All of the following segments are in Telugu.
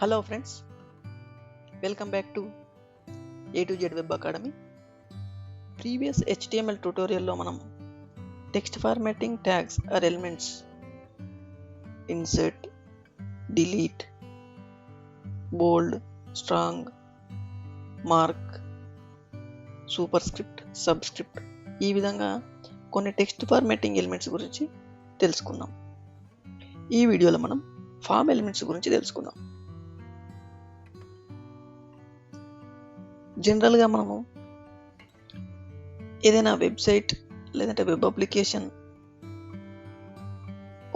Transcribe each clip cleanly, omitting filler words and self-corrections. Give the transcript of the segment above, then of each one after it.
Hello friends, welcome back to A to Z Web Academy. Previous HTML tutorial లో మనం text formatting tags or elements insert, delete, bold, strong, mark, superscript, subscript ఈ విధంగా కొన్ని టెక్స్ట్ ఫార్మాటింగ్ ఎలిమెంట్స్ గురించి తెలుసుకుందాం. ఈ వీడియోలో మనం ఫామ్ ఎలిమెంట్స్ గురించి తెలుసుకుందాం. జనరల్గా మనము ఏదైనా వెబ్సైట్ లేదంటే వెబ్ అప్లికేషన్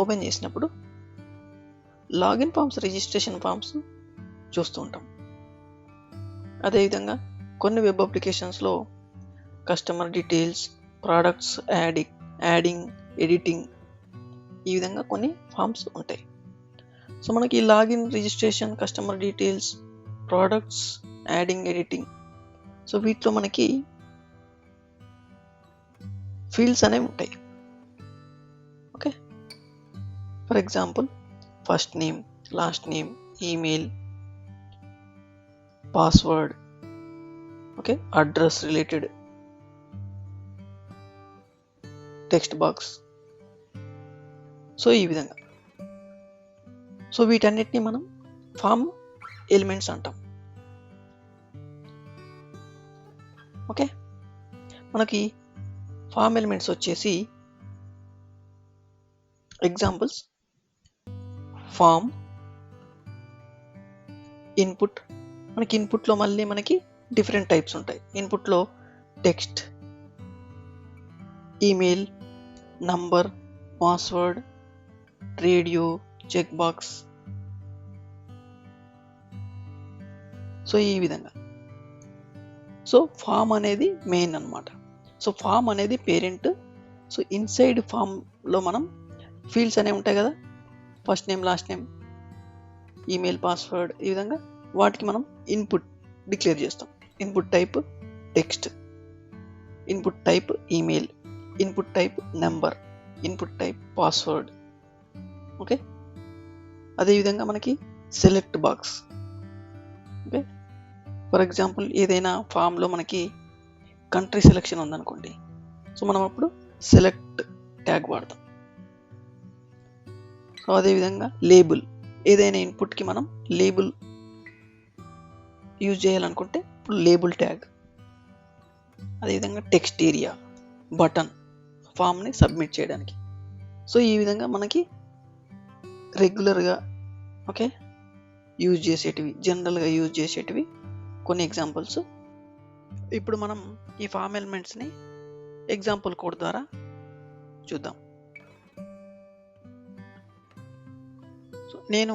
ఓపెన్ చేసినప్పుడు లాగిన్ ఫామ్స్, రిజిస్ట్రేషన్ ఫామ్స్ చూస్తూ ఉంటాం. అదేవిధంగా కొన్ని వెబ్ అప్లికేషన్స్లో customer details, products adding, editing ఈ విధంగా కొన్ని ఫామ్స్ ఉంటాయి. సో మనకి login, registration, customer details, products, adding, editing so వీటిలో మనకి ఫీల్డ్స్ అనేవి ఉంటాయి. Okay, for example first name, last name, email, password, okay, address related, text box. So ఈ విధంగా సో వీటన్నిటిని మనం ఫామ్ ఎలిమెంట్స్ అంటాం. ఓకే, మనకి ఫామ్ ఎలిమెంట్స్ వచ్చేసి ఎగ్జాంపుల్స్ ఫామ్, ఇన్పుట్. మనకి ఇన్పుట్లో మళ్ళీ మనకి డిఫరెంట్ టైప్స్ ఉంటాయి. ఇన్పుట్లో text, email, number, password, radio, check box. So ఈ విధంగా సో ఫామ్ అనేది మెయిన్ అన్నమాట. సో ఫామ్ అనేది పేరెంట్. సో ఇన్సైడ్ ఫామ్లో మనం ఫీల్డ్స్ అనేవి ఉంటాయి కదా, first name, last name, email, password ఈ విధంగా వాటికి మనం ఇన్పుట్ డిక్లేర్ చేస్తాం. Input type text, input type email, input type number, input type password. Okay, అదేవిధంగా మనకి select box. Okay, for example ఏదైనా ఫామ్లో మనకి కంట్రీ సెలెక్షన్ ఉందనుకోండి, సో మనం అప్పుడు సెలెక్ట్ ట్యాగ్ వాడతాం. సో అదేవిధంగా లేబుల్, ఏదైనా ఇన్పుట్కి మనం లేబుల్ యూజ్ చేయాలనుకుంటే ఇప్పుడు లేబుల్ ట్యాగ్. అదేవిధంగా టెక్స్ట్ ఏరియా, బటన్ ఫామ్ని సబ్మిట్ చేయడానికి. సో ఈ విధంగా మనకి రెగ్యులర్గా ఓకే యూజ్ చేసేటివి, జనరల్గా యూజ్ చేసేటివి కొన్ని ఎగ్జాంపుల్స్. ఇప్పుడు మనం ఈ ఫామ్ ఎలిమెంట్స్ని ఎగ్జాంపుల్ కోడ్ ద్వారా చూద్దాం. సో నేను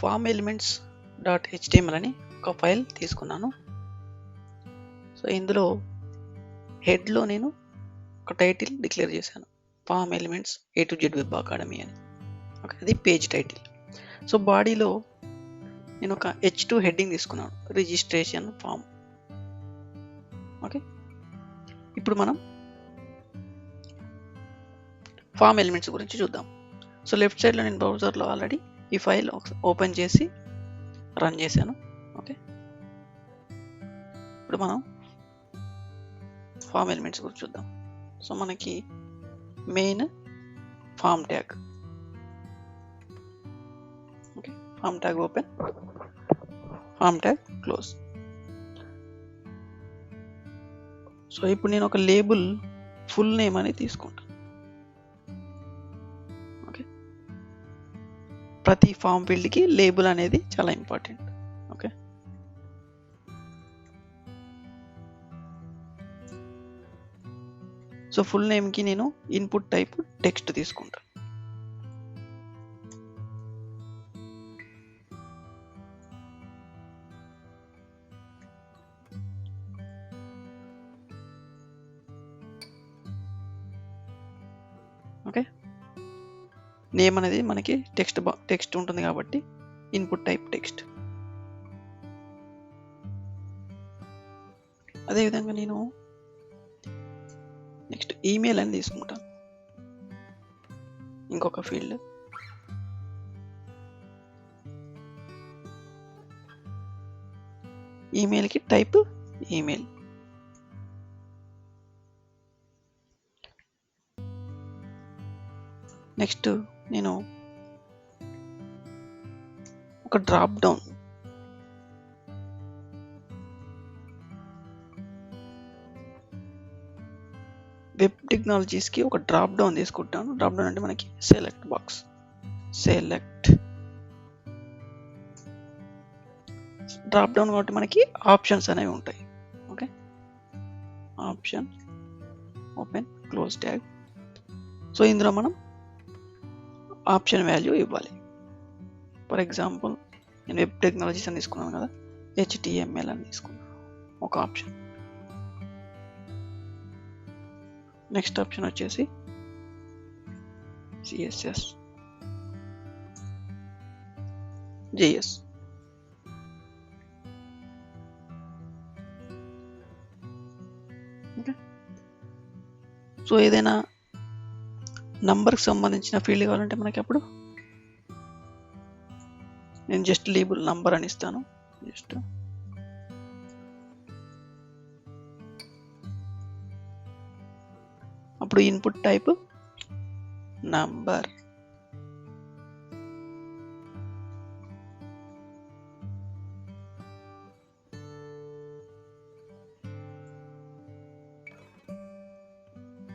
ఫామ్ ఎలిమెంట్స్ .html అని ఒక ఫైల్ తీసుకున్నాను. సో ఇందులో హెడ్లో నేను ఒక టైటిల్ డిక్లేర్ చేశాను, form elements A to Z web academy అని. ఓకే, అది పేజ్ టైటిల్. సో బాడీలో నేను ఒక H2 హెడ్డింగ్ తీసుకున్నాను, రిజిస్ట్రేషన్ ఫామ్. ఓకే, ఇప్పుడు మనం ఫామ్ ఎలిమెంట్స్ గురించి చూద్దాం. సో లెఫ్ట్ సైడ్లో నేను బ్రౌజర్లో ఆల్రెడీ ఈ ఫైల్ ఓపెన్ చేసి రన్ చేశాను. ఓకే, ఇప్పుడు మనం ఫామ్ ఎలిమెంట్స్ గురించి చూద్దాం. సో మనకి main form tag. Okay, form tag open, form tag close. So ఇప్పుడు నేను ఒక లేబుల్ ఫుల్ నేమ్ అని తీసుకుంటాను. ఓకే, ప్రతి ఫామ్ ఫీల్డ్కి లేబుల్ అనేది చాలా ఇంపార్టెంట్. ఓకే, సో ఫుల్ నేమ్కి నేను ఇన్పుట్ టైప్ టెక్స్ట్ తీసుకుంటాను. ఓకే, నేమ్ అనేది మనకి టెక్స్ట్ ఉంటుంది కాబట్టి ఇన్పుట్ టైప్ టెక్స్ట్. అదేవిధంగా నేను నెక్స్ట్ ఈమెయిల్ అని తీసుకుంటాను, ఇంకొక ఫీల్డ్. ఈమెయిల్కి టైప్ ఈమెయిల్. నెక్స్ట్ నేను ఒక డ్రాప్ డౌన్ వెబ్ టెక్నాలజీస్కి ఒక డ్రాప్ డౌన్ తీసుకుంటాను. డ్రాప్ డౌన్ అంటే మనకి select box, select drop down కాబట్టి మనకి ఆప్షన్స్ అనేవి ఉంటాయి. Okay, option open close tag. So ఇందులో మనం ఆప్షన్ వాల్యూ ఇవ్వాలి. ఫర్ ఎగ్జాంపుల్ నేను వెబ్ టెక్నాలజీస్ అని తీసుకున్నాను కదా, HTML అని తీసుకున్నాను ఒక ఆప్షన్. నెక్స్ట్ ఆప్షన్ వచ్చేసి CSS JS. ఓకే, సో ఏదైనా నంబర్కి సంబంధించిన ఫీల్డ్ కావాలంటే మనకి అప్పుడు నేను జస్ట్ లేబుల్ నంబర్ అని ఇస్తాను. జస్ట్ అప్పుడు input type number.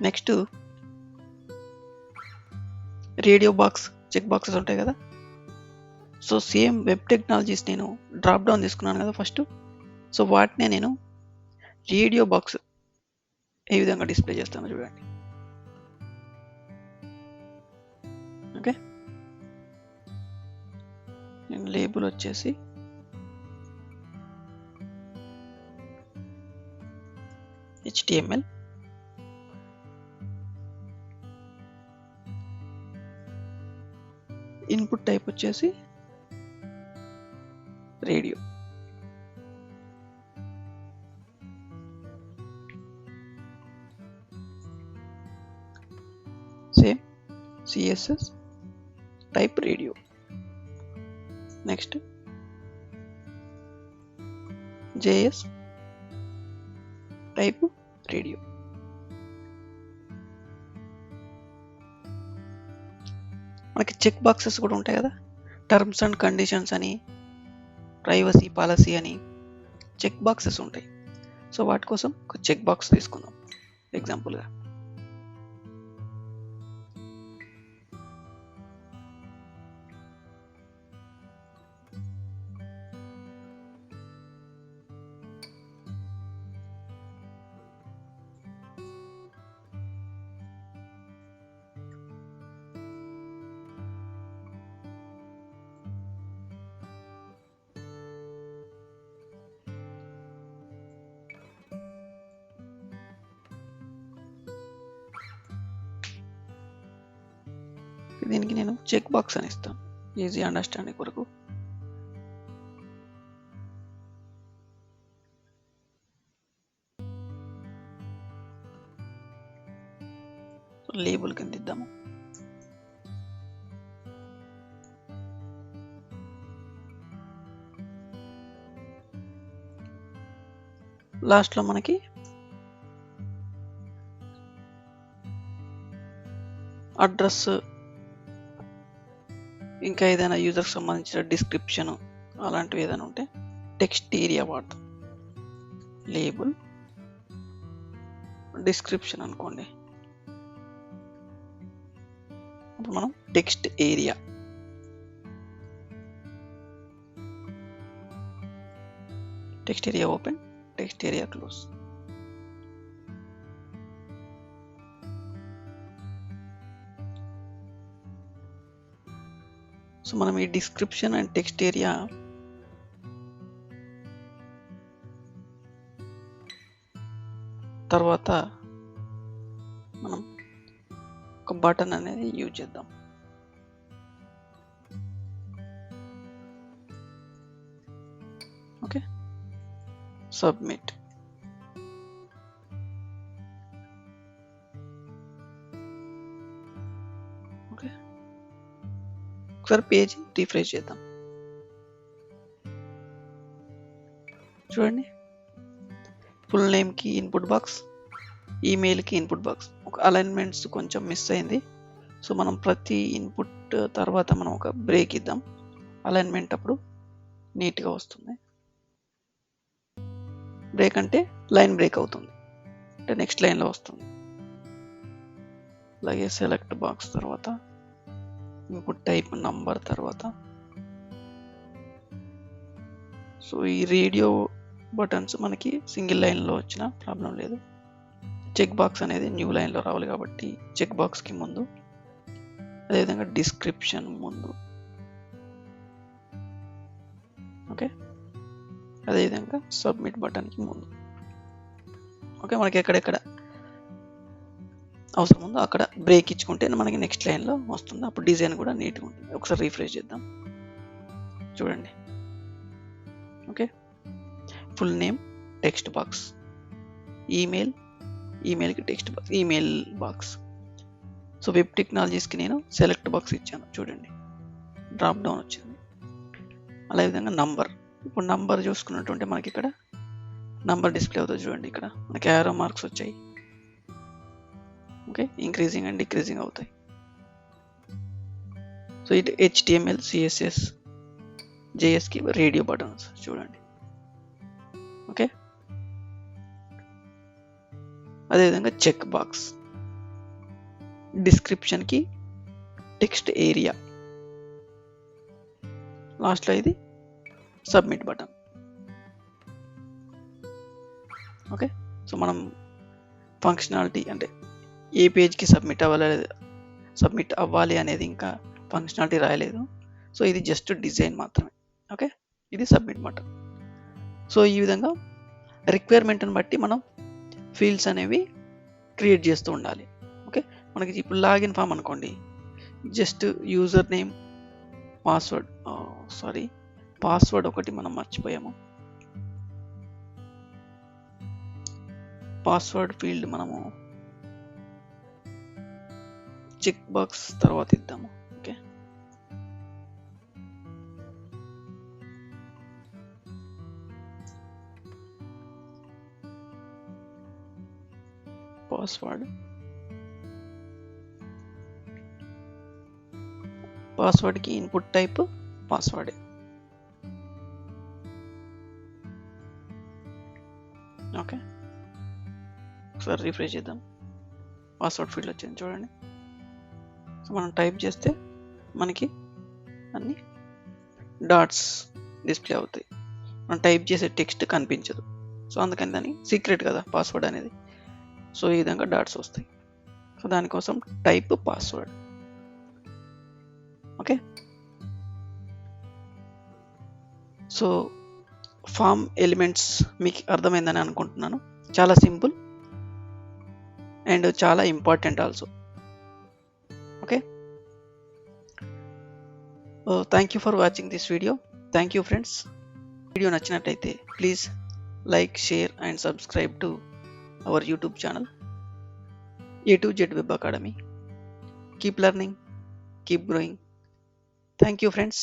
Next radio box, check boxes ఉంటాయి కదా. సో సేమ్ వెబ్ టెక్నాలజీస్ నేను డ్రాప్ డౌన్ తీసుకున్నాను కదా ఫస్ట్. సో వాటినే నేను రేడియో బాక్స్ ఏ విధంగా డిస్ప్లే చేస్తానో చూడండి. ఓకే, నేను లేబుల్ వచ్చేసి HTML, ఇన్పుట్ టైప్ వచ్చేసి radio. Same CSS type radio. Next JS type radio. మనకి చెక్ బాక్సెస్ కూడా ఉంటాయి కదా, టర్మ్స్ అండ్ కండిషన్స్ అని, ప్రైవసీ పాలసీ అని చెక్ బాక్సెస్ ఉంటాయి. సో వాటి కోసం ఒక చెక్ బాక్స్ తీసుకుందాం ఎగ్జాంపుల్గా. దీనికి నేను చెక్ బాక్స్ అని ఇస్తాను ఈజీ అండర్స్టాండింగ్ కొరకు. లేబుల్ కింద ఇద్దాము. లాస్ట్లో మనకి అడ్రస్, ఇంకా ఏదైనా యూజర్కి సంబంధించిన డిస్క్రిప్షన్ అలాంటివి ఏదైనా ఉంటే టెక్స్టేరియా వాడతాం. లేబుల్ డిస్క్రిప్షన్ అనుకోండి, అప్పుడు మనం text area. Text area open, text area close. So మనం ఈ డిస్క్రిప్షన్ అండ్ టెక్స్ట్ ఏరియా తర్వాత మనం ఒక బటన్ అనేది యూజ్ చేద్దాం. Okay, submit. ఓకే, ఒకసారి పేజ్ రిఫ్రెష్ చేద్దాం. చూడండి, ఫుల్ నేమ్కి ఇన్పుట్ బాక్స్, ఈమెయిల్కి ఇన్పుట్ బాక్స్. ఒక అలైన్మెంట్స్ కొంచెం మిస్ అయింది. సో మనం ప్రతి ఇన్పుట్ తర్వాత మనం ఒక బ్రేక్ ఇద్దాం. అలైన్మెంట్ అప్పుడు నీట్గా వస్తుంది. బ్రేక్ అంటే లైన్ బ్రేక్ అవుతుంది, అంటే నెక్స్ట్ లైన్లో వస్తుంది. అలాగే సెలెక్ట్ బాక్స్ తర్వాత ఇన్పుట్ టైప్ నంబర్ తర్వాత. సో ఈ రేడియో బటన్స్ మనకి సింగిల్ లైన్లో వచ్చిన ప్రాబ్లం లేదు. చెక్ బాక్స్ అనేది న్యూ లైన్లో రావాలి కాబట్టి చెక్ బాక్స్కి ముందు, అదేవిధంగా డిస్క్రిప్షన్ ముందు. ఓకే, అదేవిధంగా సబ్మిట్ బటన్కి ముందు. ఓకే, మనకి ఎక్కడెక్కడ అవసరం ఉందో అక్కడ బ్రేక్ ఇచ్చుకుంటే మనకి నెక్స్ట్ లైన్లో వస్తుంది. అప్పుడు డిజైన్ కూడా నీట్గా ఉంటుంది. ఒకసారి రీఫ్రెష్ చేద్దాం, చూడండి. Okay, full name text box, ఈమెయిల్కి text box, email box. So web టెక్నాలజీస్కి నేను సెలెక్ట్ బాక్స్ ఇచ్చాను, చూడండి డ్రాప్ డౌన్ వచ్చింది. అలా విధంగా నంబర్, ఇప్పుడు నంబర్ చూసుకున్నట్టుంటే మనకి ఇక్కడ నంబర్ డిస్ప్లే అవుతుంది. చూడండి ఇక్కడ మనకి యారో మార్క్స్ వచ్చాయి. ఓకే, ఇంక్రీజింగ్ అండ్ డిక్రీజింగ్ అవుతాయి. సో ఇది HTML, CSS, JSకి రేడియో బటన్స్ చూడండి. ఓకే, అదేవిధంగా చెక్ బాక్స్, డిస్క్రిప్షన్కి టెక్స్ట్ ఏరియా, లాస్ట్లో ఇది సబ్మిట్ బటన్. ఓకే, సో మనం ఫంక్షనాలిటీ అంటే ఏ పేజ్కి సబ్మిట్ అవ్వాలి అనేది ఇంకా ఫంక్షనాలిటీ రాయలేదు. సో ఇది జస్ట్ డిజైన్ మాత్రమే. ఓకే, ఇది సబ్మిట్ బటన్. సో ఈ విధంగా రిక్వైర్మెంట్ని బట్టి మనం ఫీల్డ్స్ అనేవి క్రియేట్ చేస్తూ ఉండాలి. ఓకే, మనకి ఇప్పుడు లాగిన్ ఫామ్ అనుకోండి, జస్ట్ యూజర్ నేమ్, పాస్వర్డ్ ఒకటి మనం మర్చిపోయాము. పాస్వర్డ్ ఫీల్డ్ మనము చెక్ బాక్స్ తర్వాత ఇద్దాము. ఓకే, పాస్వర్డ్కి ఇన్పుట్ టైప్ పాస్వర్డ్. ఓకే, ఒకసారి రిఫ్రెష్ చేద్దాం, పాస్వర్డ్ ఫీల్డ్ వచ్చింది చూడండి. సో మనం టైప్ చేస్తే మనకి అన్ని డాట్స్ డిస్ప్లే అవుతాయి. మనం టైప్ చేసే టెక్స్ట్ కనిపించదు. సో అందుకని దాన్ని సీక్రెట్ కదా పాస్వర్డ్ అనేది. సో ఈ విధంగా డాట్స్ వస్తాయి. సో దానికోసం type password. Okay, so form elements మీకు అర్థమైందని అనుకుంటున్నాను. చాలా సింపుల్ అండ్ చాలా important also. Okay, thank you for watching this video. Thank you friends. Video నచ్చినట్టయితే please like, share and subscribe to our YouTube channel A to Z Web Academy. Keep learning, keep growing. Thank you friends.